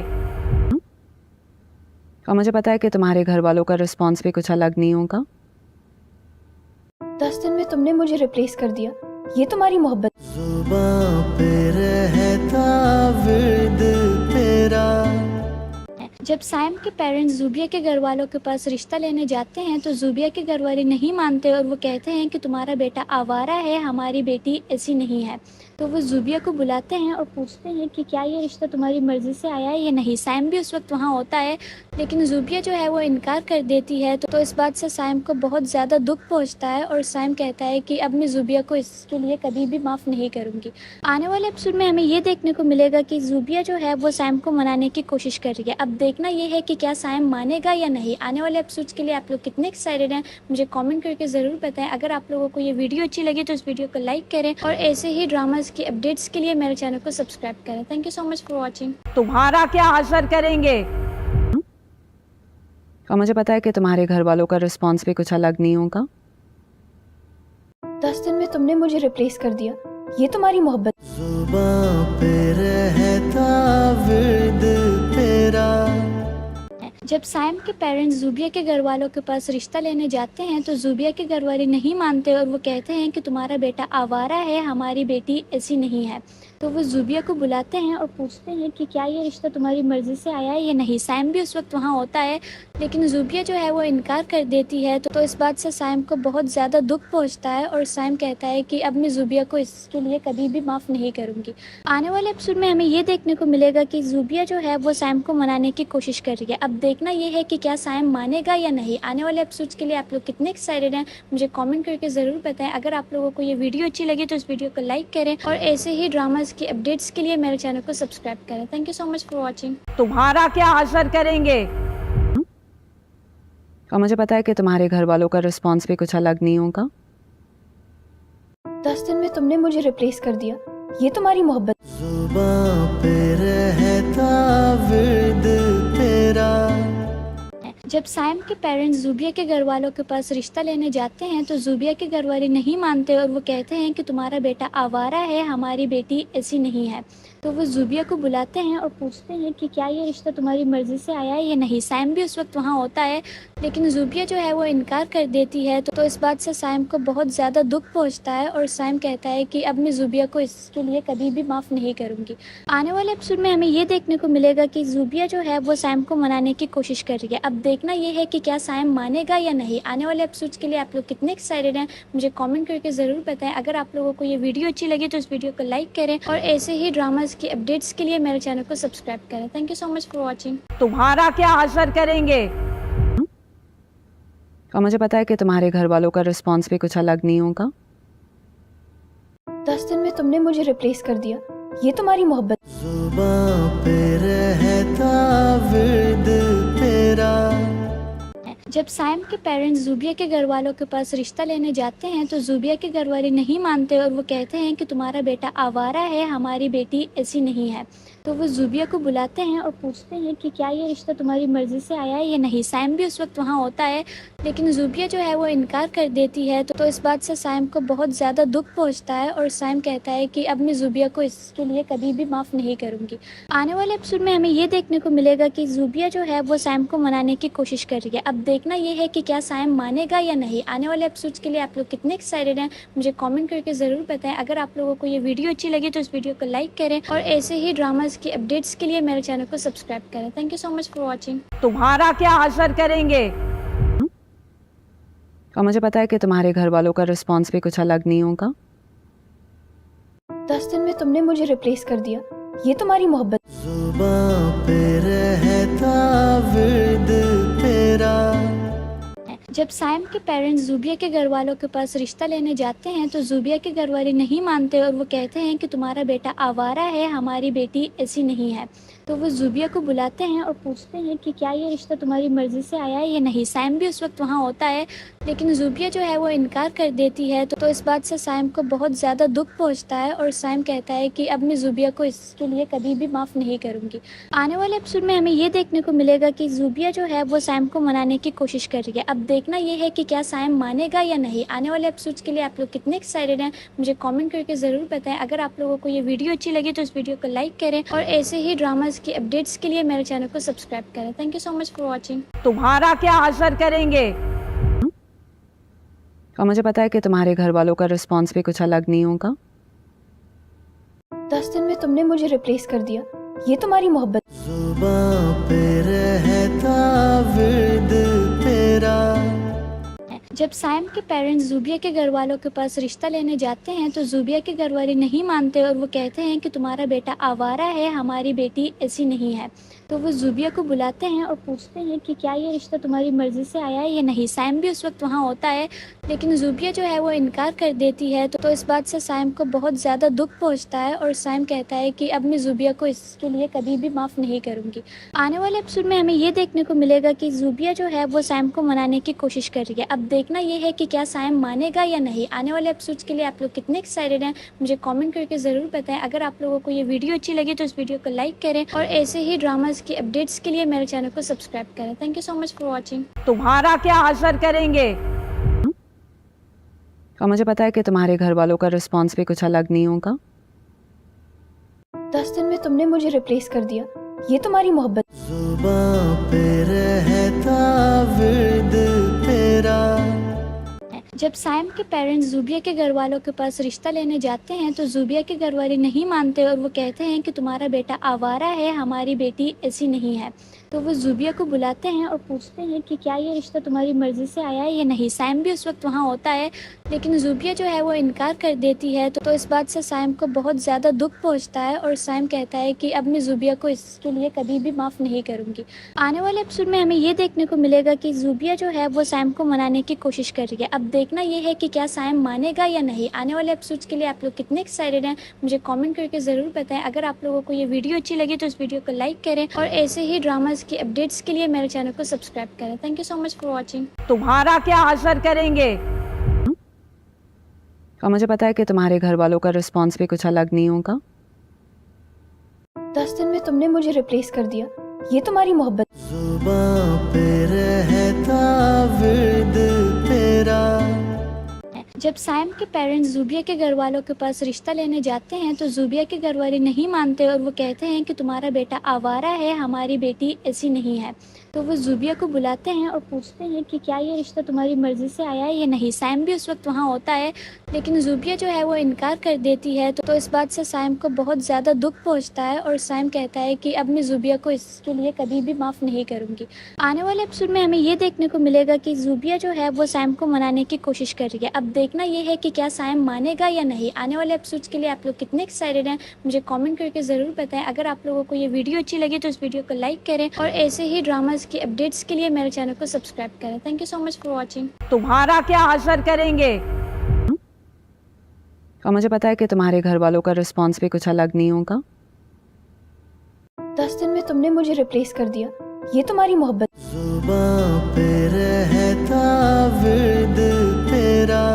और मुझे पता है कि तुम्हारे घर वालों का रिस्पॉन्स भी कुछ अलग नहीं होगा।
10 दिन में तुमने मुझे रिप्लेस कर दिया, ये तुम्हारी मोहब्बत।
जुबां पे रहता विर्द तेरा।
जब साइम के पेरेंट्स ज़ूबिया के घर वालों के पास रिश्ता लेने जाते हैं तो ज़ूबिया के घर वाले नहीं मानते और वो कहते हैं कि तुम्हारा बेटा आवारा है, हमारी बेटी ऐसी नहीं है। तो वो ज़ूबिया को बुलाते हैं और पूछते हैं कि क्या ये रिश्ता तुम्हारी मर्ज़ी से आया है या नहीं। साइम भी उस वक्त वहाँ होता है, लेकिन ज़ूबिया जो है वो इनकार कर देती है। तो इस बात से साइम को बहुत ज़्यादा दुख पहुँचता है और साइम कहता है कि अब मैं ज़ूबिया को इसके लिए कभी भी माफ़ नहीं करूँगी। आने वाले एपिसोड में हमें ये देखने को मिलेगा कि ज़ूबिया जो है वो साइम को मनाने की कोशिश कर रही है। अब देखना ये है कि क्या साइम मानेगा या नहीं। आने वाले एपिसोड्स के लिए आप लोग कितने एक्साइटेड हैं मुझे कमेंट करके ज़रूर बताएं। अगर आप लोगों को ये वीडियो अच्छी लगी तो इस वीडियो को लाइक करें और ऐसे ही ड्रामास की अपडेट्स के लिए मेरे चैनल को सब्सक्राइब करें। Thank you so much for watching.
तुम्हारा क्या हशर करेंगे।
और मुझे पता है कि तुम्हारे घर वालों का रिस्पॉन्स भी कुछ अलग नहीं होगा।
10 दिन में तुमने मुझे रिप्लेस कर दिया, ये तुम्हारी मोहब्बत
जुबां पे रहता विर्द तेरा।
जब साइम के पेरेंट्स ज़ूबिया के घर वालों के पास रिश्ता लेने जाते हैं तो ज़ूबिया के घर वाले नहीं मानते और वो कहते हैं कि तुम्हारा बेटा आवारा है, हमारी बेटी ऐसी नहीं है। तो वो ज़ूबिया को बुलाते हैं और पूछते हैं कि क्या ये रिश्ता तुम्हारी मर्ज़ी से आया है या नहीं। साइम भी उस वक्त वहाँ होता है लेकिन ज़ूबिया जो है वो इनकार कर देती है। तो इस बात से साइम को बहुत ज़्यादा दुख पहुँचता है और साइम कहता है कि अब मैं ज़ूबिया को इसके लिए कभी भी माफ़ नहीं करूँगी। आने वाले एपिसोड में हमें ये देखने को मिलेगा कि ज़ूबिया जो है वो साइम को मनाने की कोशिश कर रही है। अब देखना ये है कि क्या साइम मानेगा या नहीं। आने वाले एपिसोड्स के लिए आप लोग कितने एक्साइटेड हैं मुझे कमेंट करके ज़रूर बताएं। अगर आप लोगों को ये वीडियो अच्छी लगी तो इस वीडियो को लाइक करें और ऐसे ही ड्रामास की अपडेट्स के लिए मेरे चैनल को सब्सक्राइब करें। Thank you so much for watching.
तुम्हारा क्या हशर करेंगे।
और मुझे पता है कि तुम्हारे घर वालों का रिस्पॉन्स भी कुछ अलग नहीं होगा।
10 दिन में तुमने मुझे रिप्लेस कर दिया, ये तुम्हारी मोहब्बत
जुबां पे रहता विर्द तेरा।
जब साइम के पेरेंट्स ज़ूबिया के घर वालों के पास रिश्ता लेने जाते हैं तो ज़ूबिया के घर वाले नहीं मानते और वो कहते हैं कि तुम्हारा बेटा आवारा है, हमारी बेटी ऐसी नहीं है। तो वो ज़ूबिया को बुलाते हैं और पूछते हैं कि क्या ये रिश्ता तुम्हारी मर्ज़ी से आया है या नहीं। साइम भी उस वक्त वहाँ होता है लेकिन ज़ूबिया जो है वो इनकार कर देती है। तो इस बात से साइम को बहुत ज़्यादा दुख पहुँचता है और साइम कहता है कि अब मैं ज़ूबिया को इसके लिए कभी भी माफ़ नहीं करूँगी। आने वाले एपिसोड में हमें ये देखने को मिलेगा कि ज़ूबिया जो है वो साइम को मनाने की कोशिश कर रही है। अब देखना ये है कि क्या साइम मानेगा या नहीं। आने वाले एपिसोड्स के लिए आप लोग कितने एक्साइटेड हैं मुझे कमेंट करके ज़रूर बताएं। अगर आप लोगों को ये वीडियो अच्छी लगी तो इस वीडियो को लाइक करें और ऐसे ही ड्रामास की अपडेट्स के लिए मेरे चैनल को सब्सक्राइब करें। Thank you so much for watching.
तुम्हारा क्या हशर करेंगे।
और मुझे पता है कि तुम्हारे घर वालों का रिस्पॉन्स भी कुछ अलग नहीं होगा।
10 दिन में तुमने मुझे रिप्लेस कर दिया, ये तुम्हारी मोहब्बत
जुबां पे रहता विर्द तेरा।
जब साइम के पेरेंट्स ज़ूबिया के घर वालों के पास रिश्ता लेने जाते हैं तो ज़ूबिया के घर वाले नहीं मानते और वो कहते हैं कि तुम्हारा बेटा आवारा है, हमारी बेटी ऐसी नहीं है। तो वो ज़ूबिया को बुलाते हैं और पूछते हैं कि क्या ये रिश्ता तुम्हारी मर्ज़ी से आया है या नहीं। साइम भी उस वक्त वहाँ होता है लेकिन ज़ूबिया जो है वो इनकार कर देती है। तो इस बात से साइम को बहुत ज़्यादा दुख पहुँचता है और साइम कहता है कि अब मैं ज़ूबिया को इसके लिए कभी भी माफ़ नहीं करूँगी। आने वाले एपिसोड में हमें ये देखने को मिलेगा कि ज़ूबिया जो है वो साइम को मनाने की कोशिश कर रही है। अब देखना ये है कि क्या साइम मानेगा या नहीं। आने वाले एपिसोड्स के लिए आप लोग कितने एक्साइटेड हैं मुझे कमेंट करके ज़रूर बताएं। अगर आप लोगों को ये वीडियो अच्छी लगी तो इस वीडियो को लाइक करें और ऐसे ही ड्रामास की अपडेट्स के लिए मेरे चैनल को सब्सक्राइब करें। Thank you so much for watching.
तुम्हारा क्या हशर करेंगे।
और मुझे पता है कि तुम्हारे घर वालों का रिस्पॉन्स भी कुछ अलग नहीं होगा।
10 दिन में तुमने मुझे रिप्लेस कर दिया, ये तुम्हारी मोहब्बत
जुबां पे रहता विर्द तेरा।
जब साइम के पेरेंट्स ज़ूबिया के घर वालों के पास रिश्ता लेने जाते हैं तो ज़ूबिया के घर वाले नहीं मानते और वो कहते हैं कि तुम्हारा बेटा आवारा है, हमारी बेटी ऐसी नहीं है। तो वो ज़ूबिया को बुलाते हैं और पूछते हैं कि क्या ये रिश्ता तुम्हारी मर्ज़ी से आया है या नहीं। साइम भी उस वक्त वहाँ होता है लेकिन ज़ूबिया जो है वो इनकार कर देती है। तो इस बात से साइम को बहुत ज़्यादा दुख पहुँचता है और साइम कहता है कि अब मैं ज़ूबिया को इसके लिए कभी भी माफ़ नहीं करूँगी। आने वाले एपिसोड में हमें ये देखने को मिलेगा कि ज़ूबिया जो है वो साइम को मनाने की कोशिश कर रही है। अब देखना ये है कि क्या साइम मानेगा या नहीं। आने वाले एपिसोड्स के लिए आप लोग कितने एक्साइटेड हैं मुझे कमेंट करके ज़रूर बताएं। अगर आप लोगों को ये वीडियो अच्छी लगी तो इस वीडियो को लाइक करें और ऐसे ही ड्रामास की अपडेट्स के लिए मेरे चैनल को सब्सक्राइब करें। Thank you so much for watching.
तुम्हारा क्या हशर करेंगे।
और मुझे पता है कि तुम्हारे घर वालों का रिस्पॉन्स भी कुछ अलग नहीं होगा।
10 दिन में तुमने मुझे रिप्लेस कर दिया, ये तुम्हारी मोहब्बत
जुबां पे रहता विर्द तेरा।
जब साइम के पेरेंट्स ज़ूबिया के घर वालों के पास रिश्ता लेने जाते हैं तो ज़ूबिया के घर वाले नहीं मानते और वो कहते हैं कि तुम्हारा बेटा आवारा है, हमारी बेटी ऐसी नहीं है। तो वो ज़ूबिया को बुलाते हैं और पूछते हैं कि क्या ये रिश्ता तुम्हारी मर्ज़ी से आया है या नहीं। साइम भी उस वक्त वहाँ होता है लेकिन ज़ूबिया जो है वो इनकार कर देती है। तो इस बात से साइम को बहुत ज़्यादा दुख पहुँचता है और साइम कहता है कि अब मैं ज़ूबिया को इसके लिए कभी भी माफ़ नहीं करूँगी। आने वाले एपिसोड में हमें ये देखने को मिलेगा कि ज़ूबिया जो है वो साइम को मनाने की कोशिश कर रही है। अब देखना ये है कि क्या साइम मानेगा या नहीं। आने वाले एपिसोड्स के लिए आप लोग कितने एक्साइटेड हैं मुझे कमेंट करके ज़रूर बताएं। अगर आप लोगों को ये वीडियो अच्छी लगी तो इस वीडियो को लाइक करें और ऐसे ही ड्रामास की अपडेट्स के लिए मेरे चैनल को सब्सक्राइब करें। Thank you so much for watching.
तुम्हारा क्या हशर करेंगे।
और मुझे पता है कि तुम्हारे घर वालों का रिस्पॉन्स भी कुछ अलग नहीं होगा।
10 दिन में तुमने मुझे रिप्लेस कर दिया, ये तुम्हारी मोहब्बत।
जुबां पे रहता विर्द तेरा।
जब साइम के पेरेंट्स ज़ुबिया के घर वालों के पास रिश्ता लेने जाते हैं तो ज़ुबिया के घर वाले नहीं मानते और वो कहते हैं कि तुम्हारा बेटा आवारा है, हमारी बेटी ऐसी नहीं है। तो वो ज़ुबिया को बुलाते हैं और पूछते हैं कि क्या ये रिश्ता तुम्हारी मर्ज़ी से आया है या नहीं। साइम भी उस वक्त वहाँ होता है लेकिन ज़ुबिया जो है वो इनकार कर देती है। तो इस बात से साइम को बहुत ज़्यादा दुख पहुँचता है और साइम कहता है कि अब मैं ज़ुबिया को इसके लिए कभी भी माफ़ नहीं करूँगी। आने वाले एपिसोड में हमें ये देखने को मिलेगा कि ज़ुबिया जो है वो साइम को मनाने की कोशिश कर रही है। अब देखना ये है कि क्या साइम मानेगा या नहीं। आने वाले एपिसोड्स के लिए आप लोग कितने एक्साइटेड हैं मुझे कमेंट करके ज़रूर बताएं। अगर आप लोगों को ये वीडियो अच्छी लगी तो इस वीडियो को लाइक करें और ऐसे ही ड्रामास की अपडेट्स के लिए मेरे चैनल को सब्सक्राइब करें। Thank you so much for watching.
तुम्हारा क्या हशर करेंगे।
और मुझे पता है कि तुम्हारे घर वालों का रिस्पॉन्स भी कुछ अलग नहीं होगा।
10 दिन में तुमने मुझे रिप्लेस कर दिया, ये तुम्हारी मोहब्बत।
जुबां पे रहता विर्द तेरा।
जब साइम के पेरेंट्स ज़ुबिया के घर वालों के पास रिश्ता लेने जाते हैं तो ज़ुबिया के घर वाले नहीं मानते और वो कहते हैं कि तुम्हारा बेटा आवारा है, हमारी बेटी ऐसी नहीं है। तो वो ज़ुबिया को बुलाते हैं और पूछते हैं कि क्या ये रिश्ता तुम्हारी मर्ज़ी से आया है या नहीं। साइम भी उस वक्त वहाँ होता है लेकिन ज़ुबिया जो है वो इनकार कर देती है। तो इस बात से साइम को बहुत ज़्यादा दुख पहुँचता है और साइम कहता है कि अब मैं ज़ुबिया को इसके लिए कभी भी माफ़ नहीं करूँगी। आने वाले एपिसोड में हमें ये देखने को मिलेगा कि ज़ुबिया जो है वो साइम को मनाने की कोशिश कर रही है। अब देखना ये है कि क्या साइम मानेगा या नहीं। आने वाले एपिसोड्स के लिए आप लोग कितने एक्साइटेड हैं मुझे कमेंट करके ज़रूर बताएं। अगर आप लोगों को ये वीडियो अच्छी लगी तो इस वीडियो को लाइक करें और ऐसे ही ड्रामास की अपडेट्स के लिए मेरे चैनल को सब्सक्राइब करें। Thank you so much for watching.
तुम्हारा क्या हशर करेंगे।
और मुझे पता है कि तुम्हारे घर वालों का रिस्पॉन्स भी कुछ अलग नहीं होगा।
10 दिन में तुमने मुझे रिप्लेस कर दिया, ये तुम्हारी मोहब्बत।
जुबां पे रहता विर्द तेरा।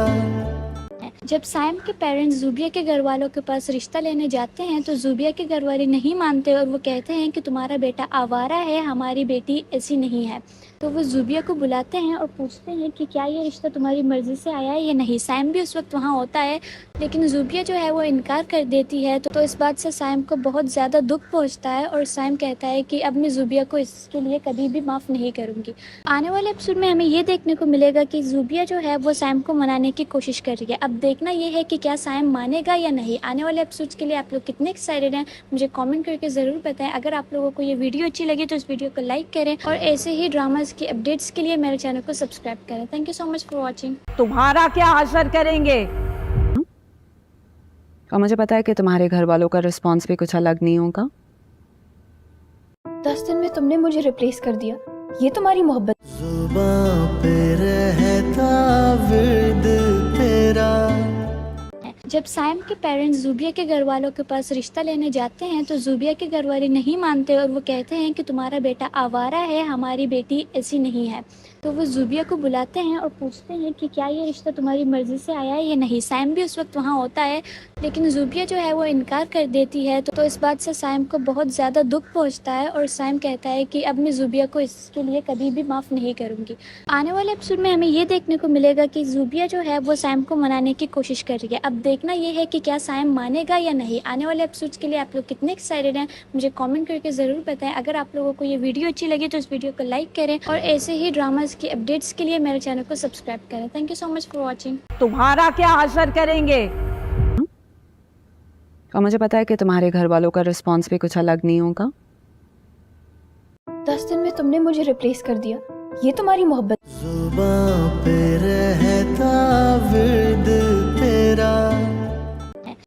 जब साइम के पेरेंट्स ज़ुबिया के घर वालों के पास रिश्ता लेने जाते हैं तो ज़ुबिया के घर वाले नहीं मानते और वो कहते हैं कि तुम्हारा बेटा आवारा है, हमारी बेटी ऐसी नहीं है। तो वो ज़ुबिया को बुलाते हैं और पूछते हैं कि क्या ये रिश्ता तुम्हारी मर्ज़ी से आया है या नहीं। साइम भी उस वक्त वहाँ होता है लेकिन ज़ुबिया जो है वो इनकार कर देती है। तो इस बात से साइम को बहुत ज़्यादा दुख पहुँचता है और साइम कहता है कि अब मैं ज़ुबिया को इसके लिए कभी भी माफ़ नहीं करूँगी। आने वाले एपिसोड में हमें ये देखने को मिलेगा कि ज़ुबिया जो है वो साइम को मनाने की कोशिश कर रही है। अब देखना ये है कि क्या साइम मानेगा या नहीं। आने वाले एपिसोड्स के लिए आप लोग कितने एक्साइटेड हैं मुझे कमेंट करके ज़रूर बताएं। अगर आप लोगों को ये वीडियो अच्छी लगी तो इस वीडियो को लाइक करें और ऐसे ही ड्रामास की अपडेट्स के लिए मेरे चैनल को सब्सक्राइब करें। Thank you so much for watching.
तुम्हारा क्या हशर करेंगे।
और मुझे पता है कि तुम्हारे घर वालों का रिस्पॉन्स भी कुछ अलग नहीं होगा।
10 दिन में तुमने मुझे रिप्लेस कर दिया, ये तुम्हारी मोहब्बत।
जुबां पे रहता विर्द तेरा।
जब साइम के पेरेंट्स ज़ुबिया के घर वालों के पास रिश्ता लेने जाते हैं तो ज़ुबिया के घर वाले नहीं मानते और वो कहते हैं कि तुम्हारा बेटा आवारा है, हमारी बेटी ऐसी नहीं है। तो वो ज़ुबिया को बुलाते हैं और पूछते हैं कि क्या ये रिश्ता तुम्हारी मर्ज़ी से आया है या नहीं। साइम भी उस वक्त वहाँ होता है लेकिन ज़ुबिया जो है वो इनकार कर देती है। तो इस बात से साइम को बहुत ज़्यादा दुख पहुँचता है और साइम कहता है कि अब मैं ज़ुबिया को इसके लिए कभी भी माफ़ नहीं करूँगी। आने वाले एपिसोड में हमें ये देखने को मिलेगा कि ज़ुबिया जो है वो साइम को मनाने की कोशिश कर रही है। अब देखना ये है कि क्या साइम मानेगा या नहीं। आने वाले एपिसोड्स के लिए आप लोग कितने एक्साइटेड हैं मुझे कमेंट करके ज़रूर बताएं। अगर आप लोगों को ये वीडियो अच्छी लगी तो इस वीडियो को लाइक करें और ऐसे ही ड्रामास की अपडेट्स के लिए मेरे चैनल को सब्सक्राइब करें। Thank you so much for watching.
तुम्हारा क्या हशर करेंगे।
और मुझे पता है कि तुम्हारे घर वालों का रिस्पॉन्स भी कुछ अलग नहीं होगा।
10 दिन में तुमने मुझे रिप्लेस कर दिया, ये तुम्हारी मोहब्बत।
जुबां पे रहता विर्द तेरा।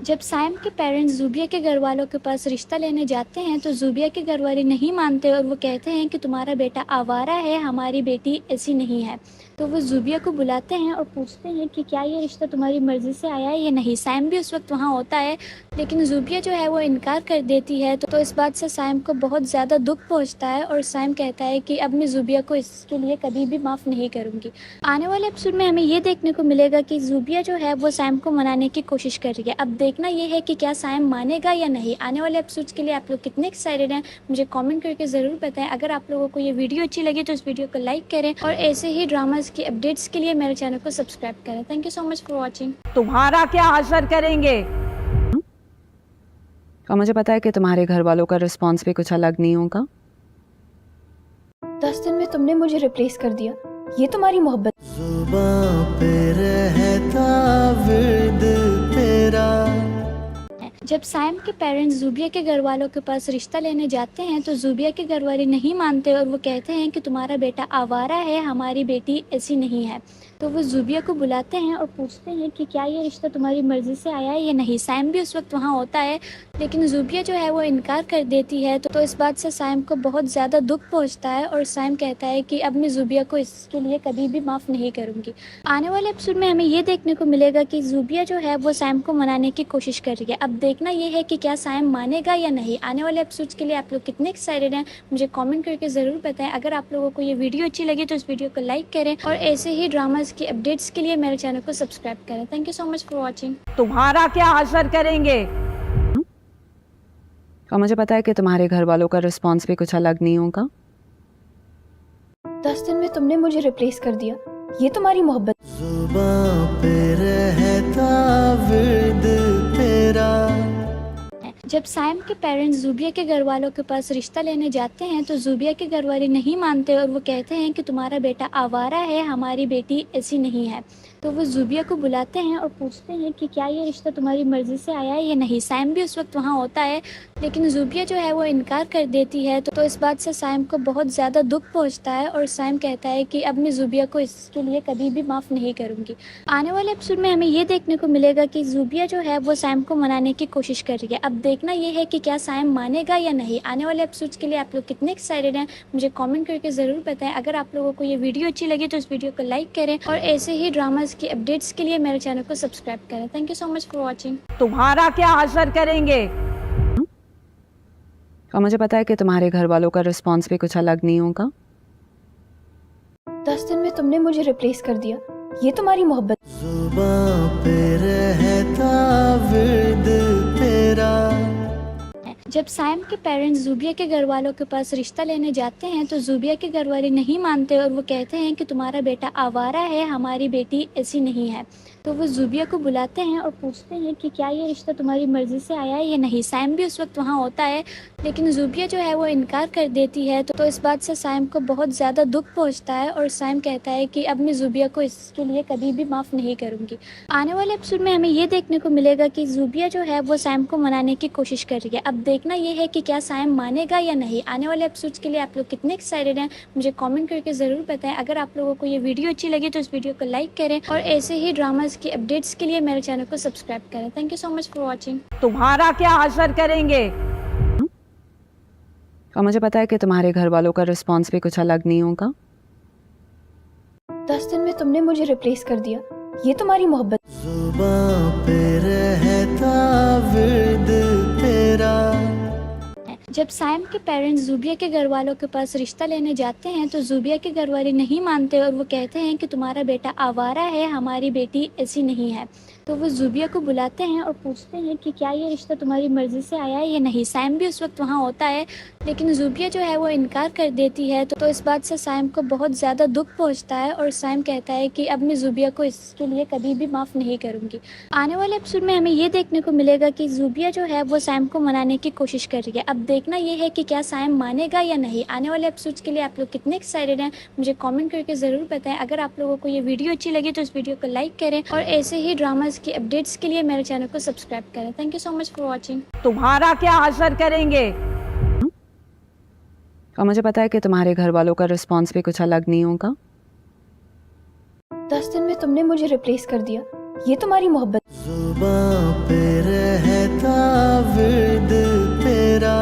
जब साइम के पेरेंट्स ज़ुबिया के घर वालों के पास रिश्ता लेने जाते हैं तो ज़ुबिया के घर वाले नहीं मानते और वो कहते हैं कि तुम्हारा बेटा आवारा है, हमारी बेटी ऐसी नहीं है। तो वो ज़ुबिया को बुलाते हैं और पूछते हैं कि क्या ये रिश्ता तुम्हारी मर्ज़ी से आया है या नहीं। साइम भी उस वक्त वहाँ होता है लेकिन ज़ुबिया जो है वो इनकार कर देती है। तो इस बात से साइम को बहुत ज़्यादा दुख पहुँचता है और साइम कहता है कि अब मैं ज़ुबिया को इसके लिए कभी भी माफ़ नहीं करूँगी। आने वाले एपिसोड में हमें ये देखने को मिलेगा कि ज़ुबिया जो है वो साइम को मनाने की कोशिश कर रही है। अब देखना ये है कि क्या साइम मानेगा या नहीं। आने वाले एपिसोड्स के लिए आप लोग कितने एक्साइटेड हैं मुझे कमेंट करके ज़रूर बताएं। अगर आप लोगों को ये वीडियो अच्छी लगी तो इस वीडियो को लाइक करें और ऐसे ही ड्रामास की अपडेट्स के लिए मेरे चैनल को सब्सक्राइब करें। Thank you so much for watching.
तुम्हारा क्या हशर करेंगे।
और मुझे पता है कि तुम्हारे घर वालों का रिस्पॉन्स भी कुछ अलग नहीं होगा।
10 दिन में तुमने मुझे रिप्लेस कर दिया, ये तुम्हारी मोहब्बत।
जुबां पे रहता विर्द तेरा।
जब साइम के पेरेंट्स ज़ूबिया के घर वालों के पास रिश्ता लेने जाते हैं तो ज़ूबिया के घर वाले नहीं मानते और वो कहते हैं कि तुम्हारा बेटा आवारा है, हमारी बेटी ऐसी नहीं है। तो वो ज़ूबिया को बुलाते हैं और पूछते हैं कि क्या ये रिश्ता तुम्हारी मर्ज़ी से आया है या नहीं। साइम भी उस वक्त वहाँ होता है लेकिन ज़ूबिया जो है वो इनकार कर देती है। तो इस बात से साइम को बहुत ज़्यादा दुख पहुँचता है और साइम कहता है कि अब मैं ज़ूबिया को इसके लिए कभी भी माफ़ नहीं करूँगी। आने वाले एपिसोड में हमें ये देखने को मिलेगा कि ज़ूबिया जो है वो साइम को मनाने की कोशिश कर रही है। अब देखना ये है कि क्या साइम मानेगा या नहीं। आने वाले एपिसोड्स के लिए आप लोग कितने एक्साइटेड हैं मुझे कमेंट करके ज़रूर बताएं। अगर आप लोगों को ये वीडियो अच्छी लगी तो इस वीडियो को लाइक करें और ऐसे ही ड्रामास की अपडेट्स के लिए मेरे चैनल को सब्सक्राइब करें। Thank you so much for watching.
तुम्हारा क्या हशर करेंगे।
और मुझे पता है कि तुम्हारे घर वालों का रिस्पॉन्स भी कुछ अलग नहीं होगा।
10 दिन में तुमने मुझे रिप्लेस कर दिया, ये तुम्हारी मोहब्बत।
जुबां पे रहता विर्द तेरा।
जब साइम के पेरेंट्स ज़ूबिया के घर वालों के पास रिश्ता लेने जाते हैं तो ज़ूबिया के घर वाले नहीं मानते और वो कहते हैं कि तुम्हारा बेटा आवारा है, हमारी बेटी ऐसी नहीं है। तो वो ज़ूबिया को बुलाते हैं और पूछते हैं कि क्या ये रिश्ता तुम्हारी मर्ज़ी से आया है या नहीं। साइम भी उस वक्त वहाँ होता है लेकिन ज़ूबिया जो है वो इनकार कर देती है। तो इस बात से साइम को बहुत ज़्यादा दुख पहुँचता है और साइम कहता है कि अब मैं ज़ूबिया को इसके लिए कभी भी माफ़ नहीं करूँगी। आने वाले एपिसोड में हमें ये देखने को मिलेगा कि ज़ूबिया जो है वो साइम को मनाने की कोशिश कर रही है। अब देखना ये है कि क्या साइम मानेगा या नहीं। आने वाले एपिसोड्स के लिए आप लोग कितने एक्साइटेड हैं मुझे कमेंट करके ज़रूर बताएं। अगर आप लोगों को ये वीडियो अच्छी लगी तो इस वीडियो को लाइक करें और ऐसे ही ड्रामास की अपडेट्स के लिए मेरे चैनल को सब्सक्राइब करें। Thank you so much for watching.
तुम्हारा क्या हशर करेंगे।
और मुझे पता है कि तुम्हारे घर वालों का रिस्पॉन्स भी कुछ अलग नहीं होगा।
10 दिन में तुमने मुझे रिप्लेस कर दिया, ये तुम्हारी मोहब्बत।
जुबां पे रहता विर्द तेरा।
जब साइम के पेरेंट्स ज़ूबिया के घर वालों के पास रिश्ता लेने जाते हैं तो ज़ूबिया के घर वाले नहीं मानते और वो कहते हैं कि तुम्हारा बेटा आवारा है, हमारी बेटी ऐसी नहीं है। तो वो ज़ूबिया को बुलाते हैं और पूछते हैं कि क्या ये रिश्ता तुम्हारी मर्ज़ी से आया है या नहीं। साइम भी उस वक्त वहाँ होता है लेकिन ज़ूबिया जो है वो इनकार कर देती है। तो इस बात से साइम को बहुत ज़्यादा दुख पहुँचता है और साइम कहता है कि अब मैं ज़ूबिया को इसके लिए कभी भी माफ़ नहीं करूँगी। आने वाले एपिसोड में हमें ये देखने को मिलेगा कि ज़ूबिया जो है वो साइम को मनाने की कोशिश कर रही है। अब देखना ये है कि क्या साइम मानेगा या नहीं। आने वाले एपिसोड्स के लिए आप लोग कितने एक्साइटेड हैं मुझे कमेंट करके ज़रूर बताएं। अगर आप लोगों को ये वीडियो अच्छी लगी तो इस वीडियो को लाइक करें और ऐसे ही ड्रामास की अपडेट्स के लिए मेरे चैनल को सब्सक्राइब करें। Thank you so much for watching.
तुम्हारा क्या हशर करेंगे।
और मुझे पता है कि तुम्हारे घर वालों का रिस्पॉन्स भी कुछ अलग नहीं होगा।
10 दिन में तुमने मुझे रिप्लेस कर दिया, ये तुम्हारी मोहब्बत।
जुबां पे रहता विर्द तेरा।
जब साइम के पेरेंट्स ज़ूबिया के घर वालों के पास रिश्ता लेने जाते हैं तो ज़ूबिया के घर वाले नहीं मानते और वो कहते हैं कि तुम्हारा बेटा आवारा है, हमारी बेटी ऐसी नहीं है। तो वो ज़ूबिया को बुलाते हैं और पूछते हैं कि क्या ये रिश्ता तुम्हारी मर्ज़ी से आया है या नहीं। साइम भी उस वक्त वहाँ होता है लेकिन ज़ूबिया जो है वो इनकार कर देती है। तो इस बात से साइम को बहुत ज़्यादा दुख पहुँचता है और साइम कहता है कि अब मैं ज़ूबिया को इसके लिए कभी भी माफ़ नहीं करूँगी। आने वाले एपिसोड में हमें ये देखने को मिलेगा कि ज़ूबिया जो है वो साइम को मनाने की कोशिश कर रही है। अब देखना ये है कि क्या साइम मानेगा या नहीं। आने वाले एपिसोड्स के लिए आप लोग कितने एक्साइटेड हैं मुझे कमेंट करके ज़रूर बताएं। अगर आप लोगों को ये वीडियो अच्छी लगी तो इस वीडियो को लाइक करें और ऐसे ही ड्रामास की अपडेट्स के लिए मेरे चैनल को सब्सक्राइब करें। Thank you so much for watching.
तुम्हारा क्या हशर करेंगे।
और मुझे पता है कि तुम्हारे घर वालों का रिस्पॉन्स भी कुछ अलग नहीं होगा।
10 दिन में तुमने मुझे रिप्लेस कर दिया, ये तुम्हारी मोहब्बत।
जुबां पे रहता विर्द तेरा।